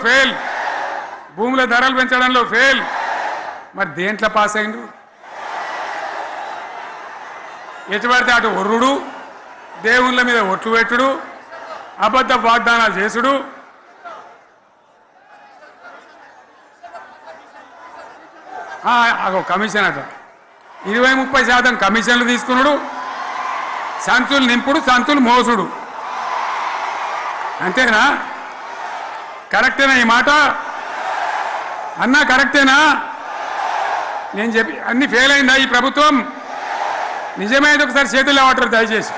Fail, భూముల ధరలు పెంచడంలో ఫెయిల్. మరి దేంట్లో పాస్ అయిండు? ఎటు పడితే అటు ఒర్రుడు, దేవుళ్ళ మీద ఒట్లు పెట్టుడు, అబద్ధ వాగ్దానాలు చేసుడు. కమిషన్ అట 20-30% కమిషన్లు తీసుకున్నాడు, సంచులు నింపుడు, సంచులు మోసుడు. అంతేనా? కరెక్టేనా ఈ మాట అన్నా? కరెక్టేనా? నేను చెప్పి అన్ని ఫెయిల్ అయిందా ఈ ప్రభుత్వం? నిజమైతే ఒకసారి చేతులు లేవట్రా దయచేసి,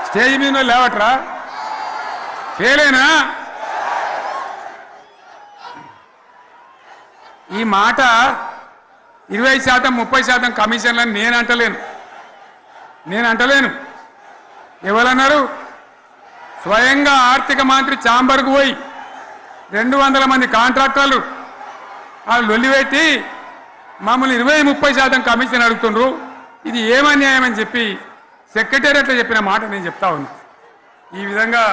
స్టేజ్ మీద లేవట్రా. ఫెయిల్ అయినా ఈ మాట 20%-30% కమిషన్లని నేను అంటలేను. ఎవరన్నారు? స్వయంగా ఆర్థిక మంత్రి ఛాంబర్కు పోయి 200 మంది కాంట్రాక్టర్లు వాళ్ళు లొల్లిపెట్టి మమ్మల్ని 20-30% కమిషన్ అడుగుతుండ్రు, ఇది ఏమన్యాయం అని చెప్పి సెక్రటేరియట్లో చెప్పిన మాట నేను చెప్తా ఉన్నా. ఈ విధంగా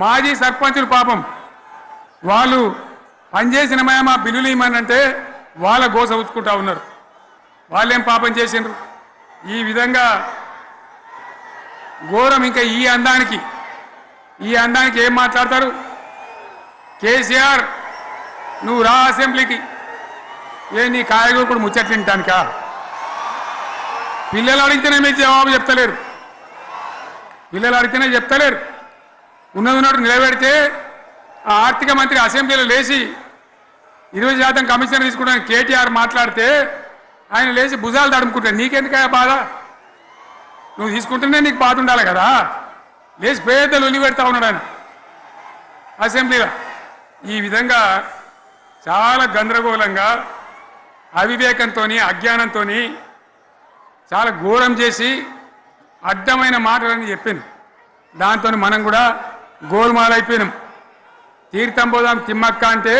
మాజీ సర్పంచులు పాపం వాళ్ళు పనిచేసిన మా బిల్లులు ఇవ్వమంటే వాళ్ళ గోస ఉచ్చుకుంటా ఉన్నారు. వాళ్ళేం పాపం చేసిండ్రు? ఈ విధంగా ఘోరం. ఇంకా ఈ అందానికి ఏం మాట్లాడతారు? కేసీఆర్ నువ్వు రా అసెంబ్లీకి, నీ కాయగూకుడు ముచ్చట్లు తింటానికా? పిల్లలు అడిగితేనే మీరు జవాబు చెప్తలేరు, ఉన్నట్టు నిలబెడితే ఆ ఆర్థిక మంత్రి అసెంబ్లీలో లేచి 20% కమిషన్ తీసుకుంటాను కేటీఆర్ మాట్లాడితే ఆయన లేచి భుజాలు తడుముకుంటాడు. నీకెందుక బాధ? నువ్వు తీసుకుంటేనే నీకు బాధ ఉండాలి కదా. లేచి పేదలు ఉల్లి పెడతా ఉన్నాడు ఆయన అసెంబ్లీలో. ఈ విధంగా చాలా గందరగోళంగా, అవివేకంతో, అజ్ఞానంతో చాలా ఘోరం చేసి అడ్డమైన మాటలని చెప్పింది. దాంతో మనం కూడా గోల్మాలైపోయినాం. తీర్థం పోదాం తిమ్మక్క అంటే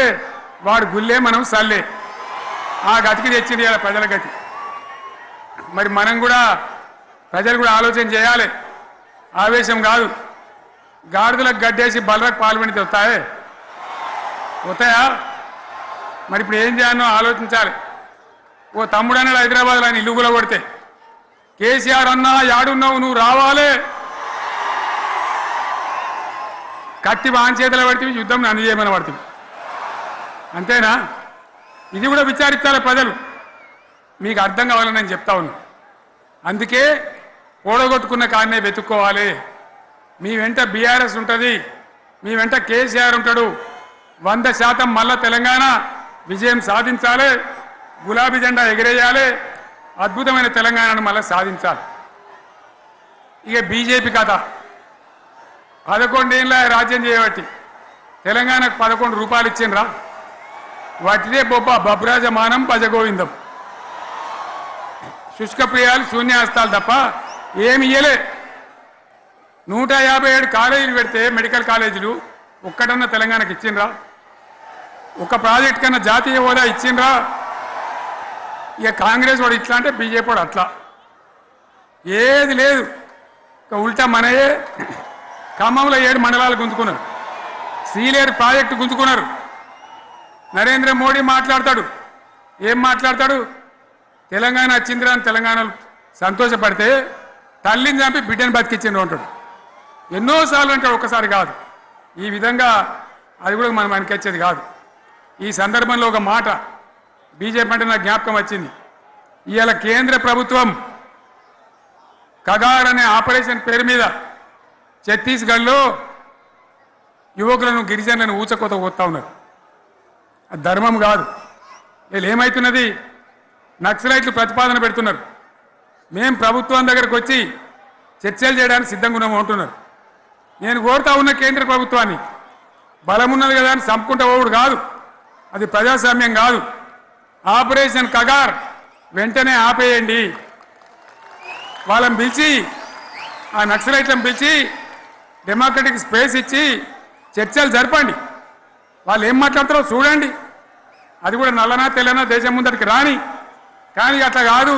వాడు గుల్లే, మనం సల్లే. ఆ గతికి తెచ్చింది ఇలా ప్రజల గతి. మరి మనం కూడా ప్రజలు కూడా ఆలోచన చేయాలి. ఆవేశం కాదు. గాడిదలకు గడ్డేసి బలరకు పాల్పడితే వస్తాయా? మరి ఇప్పుడు ఏం చేయాలో ఆలోచించాలి. ఓ తమ్ముడు అన్నాడు హైదరాబాద్లో, ఆయన ఇల్లు కూడా కొడితే, కేసీఆర్ అన్నా యాడున్నావు, నువ్వు రావాలి, కత్తి వాంచేతలు పడితే యుద్ధం నన్ను చేయమని పడుతుంది. అంతేనా? ఇది కూడా విచారించాలి ప్రజలు. మీకు అర్థం కావాలని నేను చెప్తా ఉన్నా. అందుకే ఓడగొట్టుకున్న కాడనే వెతుక్కోవాలి. మీ వెంట బీఆర్ఎస్ ఉంటుంది, మీ వెంట కేసీఆర్ ఉంటాడు. 100% మళ్ళా తెలంగాణ విజయం సాధించాలి, గులాబీ జెండా ఎగిరేయాలి, అద్భుతమైన తెలంగాణను మళ్ళీ సాధించాలి. ఇక బీజేపీ కథ 11 ఏళ్ళ రాజ్యం చేయబట్టి తెలంగాణకు 11 రూపాయలు ఇచ్చిండ్రా? వాటిదే బబ్రాజమానం భజగోవిందం, శుష్కప్రియాలు, శూన్యాస్తాలు తప్ప ఏమి ఇయ్యలే. 157 కాలేజీలు పెడితే మెడికల్ కాలేజీలు ఒక్కటన్నా తెలంగాణకు ఇచ్చిండ్రా? ఒక ప్రాజెక్ట్ కన్నా జాతీయ హోదా ఇచ్చిండ్రా? ఇక కాంగ్రెస్ వాడు ఇట్లా అంటే బీజేపీ వాడు అట్లా, ఏది లేదు. ఇక ఉల్టా మనయే ఖమ్మంలో 7 మండలాలు గుంజుకున్నారు, సీలేరు ప్రాజెక్టు గుంజుకున్నారు. నరేంద్ర మోడీ మాట్లాడతాడు, ఏం మాట్లాడతాడు? తెలంగాణ వచ్చిందిరా అని తెలంగాణలో సంతోషపడితే తల్లిని చంపి బిడ్డను బతికిచ్చిండ్రు అంటాడు. ఎన్నోసార్లు అంటాడు, ఒక్కసారి కాదు. ఈ విధంగా అది కూడా మనం అనిపించేది కాదు. ఈ సందర్భంలో ఒక మాట బీజేపీ అంటే నాకు జ్ఞాపకం వచ్చింది. ఇవాళ కేంద్ర ప్రభుత్వం కగార్ అనే ఆపరేషన్ పేరు మీద ఛత్తీస్గఢ్లో యువకులను, గిరిజనులను ఊచకోత పోతా ఉన్నారు. అది ధర్మం కాదు. వీళ్ళు ఏమవుతున్నది? నక్సలైట్లు ప్రతిపాదన పెడుతున్నారు, మేము ప్రభుత్వం దగ్గరకు వచ్చి చర్చలు చేయడానికి సిద్ధంగా ఉన్నాము అంటున్నారు. నేను కోరుతా ఉన్న కేంద్ర ప్రభుత్వాన్ని, బలం ఉన్నది కదా అని చంపుకుంటా పోవుడు కాదు, అది ప్రజాస్వామ్యం కాదు. ఆపరేషన్ కగార్ వెంటనే ఆపేయండి. వాళ్ళని పిలిచి, ఆ నక్సలైట్లను పిలిచి డెమోక్రటిక్ స్పేస్ ఇచ్చి చర్చలు జరపండి. వాళ్ళు ఏం మాట్లాడతారో చూడండి. అది కూడా నల్లనా తెల్లనా దేశం ముందరికి రాని. కానీ అట్లా కాదు,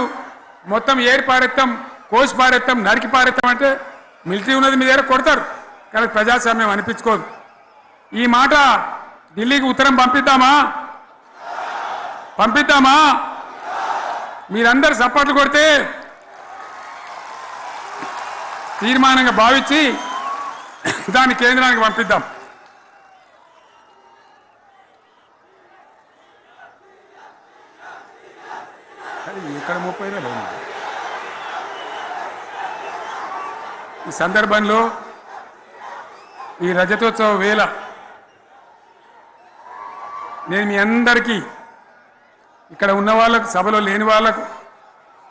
మొత్తం ఏరి పారెత్తాం, కోసి పారెత్తాం, నరికి పారెత్తాం అంటే మిలిటరీ ఉన్నది మీ దగ్గర కొడతారు, కానీ ప్రజాస్వామ్యం అనిపించుకోదు. ఈ మాట ఢిల్లీకి ఉత్తరం పంపిద్దామా మీరందరూ సపోర్ట్లు కొడితే తీర్మానంగా భావించి దాన్ని కేంద్రానికి పంపిద్దాం. ఇక్కడ 30 ఈ సందర్భంలో ఈ రజతోత్సవ వేళ నేను మీ అందరికీ ఇక్కడ ఉన్న వాళ్ళకు, సభలో లేని వాళ్లకు,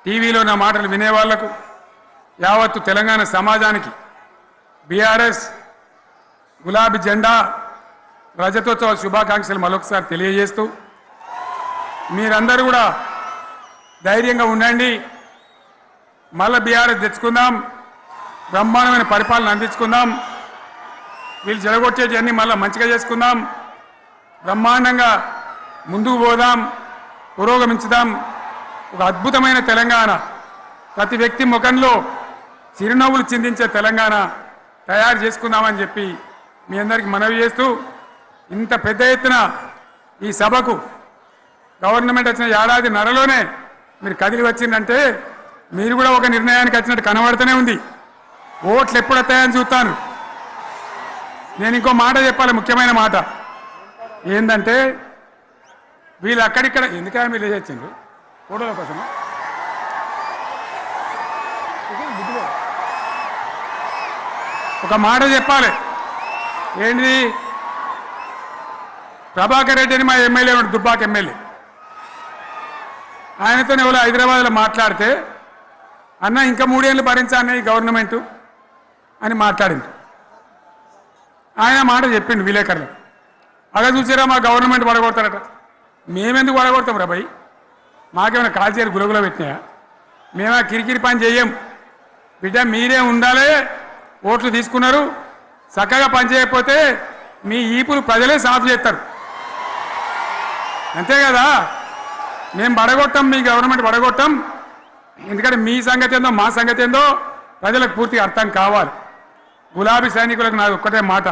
టీవీలో నా మాటలు వినే వాళ్లకు, యావత్తు తెలంగాణ సమాజానికి బీఆర్ఎస్ గులాబీ జెండా రజతోత్సవ శుభాకాంక్షలు మరొకసారి తెలియజేస్తూ మీరందరూ కూడా ధైర్యంగా ఉండండి. మళ్ళీ బీఆర్ఎస్ తెచ్చుకుందాం, బ్రహ్మాండమైన పరిపాలన అందించుకుందాం, వీళ్ళు జరగొట్టేటివన్నీ మళ్ళీ మంచిగా చేసుకుందాం, బ్రహ్మాండంగా ముందుకు పోదాం, పురోగమించుదాం. ఒక అద్భుతమైన తెలంగాణ, ప్రతి వ్యక్తి ముఖంలో చిరునవ్వులు చిందించే తెలంగాణ తయారు చేసుకుందామని చెప్పి మీ అందరికీ మనవి చేస్తూ, ఇంత పెద్ద ఎత్తున ఈ సభకు గవర్నమెంట్ వచ్చిన ఏడాది నరలోనే మీరు కదిలి వచ్చిందంటే మీరు కూడా ఒక నిర్ణయానికి వచ్చినట్టు కనబడుతూనే ఉంది. ఓట్లు ఎప్పుడు వస్తాయని చూస్తాను. నేను ఇంకో మాట చెప్పాలి, ముఖ్యమైన మాట ఏంటంటే వీళ్ళు అక్కడిక్కడ ఎందుకని మీరు లేచొచ్చిండ్రు ఫోటోల కోసం. ఒక మాట చెప్పాలి, ఏంటి? ప్రభాకర్ రెడ్డి అని మా ఎమ్మెల్యే ఉన్నాడు, దుబ్బాక ఎమ్మెల్యే. ఆయనతో ఎవరో హైదరాబాద్లో మాట్లాడితే అన్న ఇంకా 3 ఏళ్ళు భరించాను ఈ గవర్నమెంటు అని మాట్లాడింది. ఆయన మాట చెప్పిండు విలేకరులు. అలా చూసారా మా గవర్నమెంట్ పడగొడతారట. మేమెందుకు పడగొడతాం రా భయ్? మాకేమైనా కాల్చేరు గులగులో పెట్టినాయా? మేమా కిరికిరి పని చెయ్యం బిడ్డ, మీరే ఉండాలి. ఓట్లు తీసుకున్నారు, చక్కగా పని చేయకపోతే మీ ఈపులు ప్రజలే సాఫ్ చేస్తారు, అంతే కదా. మేము పడగొట్టాం, మీ గవర్నమెంట్ పడగొట్టాం. ఎందుకంటే మీ సంగతి ఏందో మా సంగతి ఏందో ప్రజలకు పూర్తిగా అర్థం కావాలి. గులాబీ సైనికులకు నాది ఒక్కటే మాట,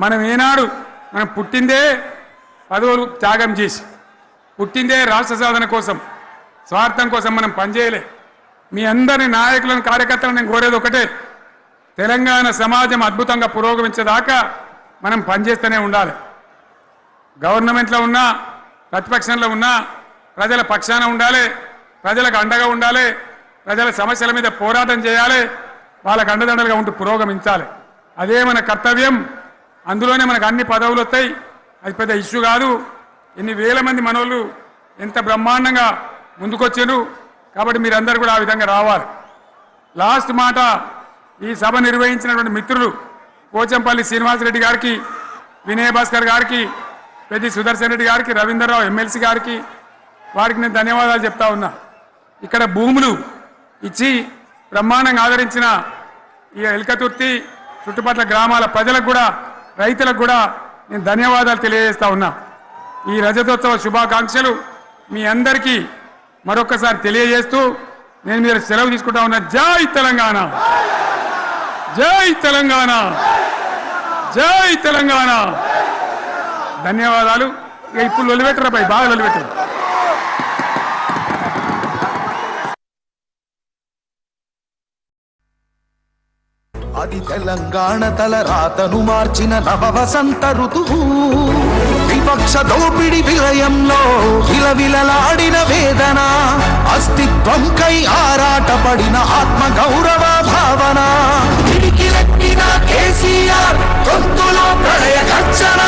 మనం ఏనాడు మనం పుట్టిందే పదవులు త్యాగం చేసి, పుట్టిందే రాష్ట్ర సాధన కోసం, స్వార్థం కోసం మనం పనిచేయలే. మీ అందరి నాయకులను, కార్యకర్తలను నేను కోరేది ఒకటే, తెలంగాణ సమాజం అద్భుతంగా పురోగమించేదాకా మనం పనిచేస్తూనే ఉండాలి. గవర్నమెంట్లో ఉన్నా, ప్రతిపక్షంలో ఉన్నా ప్రజల పక్షాన ఉండాలి, ప్రజలకు అండగా ఉండాలి, ప్రజల సమస్యల మీద పోరాటం చేయాలి, వాళ్ళకు అండదండలుగా ఉంటూ పురోగమించాలి. అదే మన కర్తవ్యం. అందులోనే మనకు అన్ని పదవులు వస్తాయి, అది పెద్ద ఇష్యూ కాదు. ఎన్ని వేల మంది మనోళ్ళు ఎంత బ్రహ్మాండంగా ముందుకొచ్చారు. కాబట్టి మీరందరూ కూడా ఆ విధంగా రావాలి. లాస్ట్ మాట, ఈ సభ నిర్వహించినటువంటి మిత్రులు పోచంపల్లి శ్రీనివాసరెడ్డి గారికి, వినయ్ భాస్కర్ గారికి, పెద్ది సుదర్శన్ రెడ్డి గారికి, రవీంద్రరావు ఎమ్మెల్సీ గారికి, వారికి నేను ధన్యవాదాలు చెప్తా ఉన్నా. ఇక్కడ భూములు ఇచ్చి బ్రహ్మాండంగా ఆదరించిన ఈ ఎల్కతుర్తి చుట్టుపక్కల గ్రామాల ప్రజలకు కూడా, రైతులకు కూడా నేను ధన్యవాదాలు తెలియజేస్తా ఉన్నా. ఈ రజతోత్సవ శుభాకాంక్షలు మీ అందరికీ మరొకసారి తెలియజేస్తూ నేను మీరు సెలవు తీసుకుంటా ఉన్నా. జై తెలంగాణ, జై తెలంగాణ, జై తెలంగాణ. ధన్యవాదాలు. ఇక ఇప్పుడు లొలిపెట్టరా పై, బాగా లొలిపెట్టారు. అది తెలంగాణ తల రాతను మార్చిన నవ వసంత ఋతువు. విపక్ష దోపిడి విలయంలో విలవిలలాడిన వేదన, అస్తిత్వంకై ఆరాటపడిన ఆత్మ గౌరవ భావన. పిడికిలెత్తిన కేసీఆర్ గొంతులో ప్రళయ గర్జన.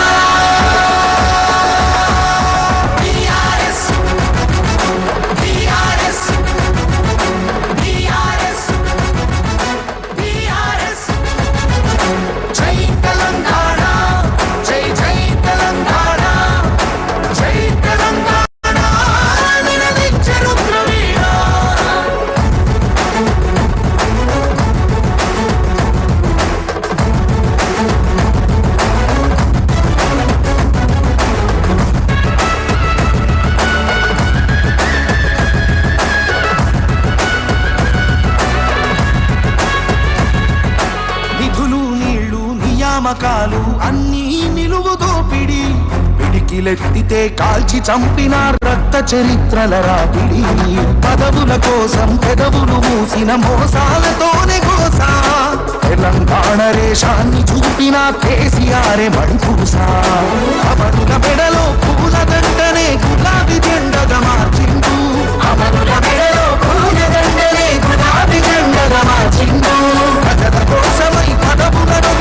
అన్నీ పిడికిలెత్తితే కాల్చి చంపిన రక్త చరిత్రల రాపిడి పదవుల కోసం పెదవులు మూసిన మోసాలతోనే గోసా తెలంగాణ రేషాన్ని చూపిన కేసీఆరే మడిపూసా అమరుల మెడలో పూల దండనే గులాబీ జెండగా మార్చిండు అమరుల మెడలో పూల దండనే గులాబీ జెండగా మార్చిండు ప్రజల కోసమై పదవులను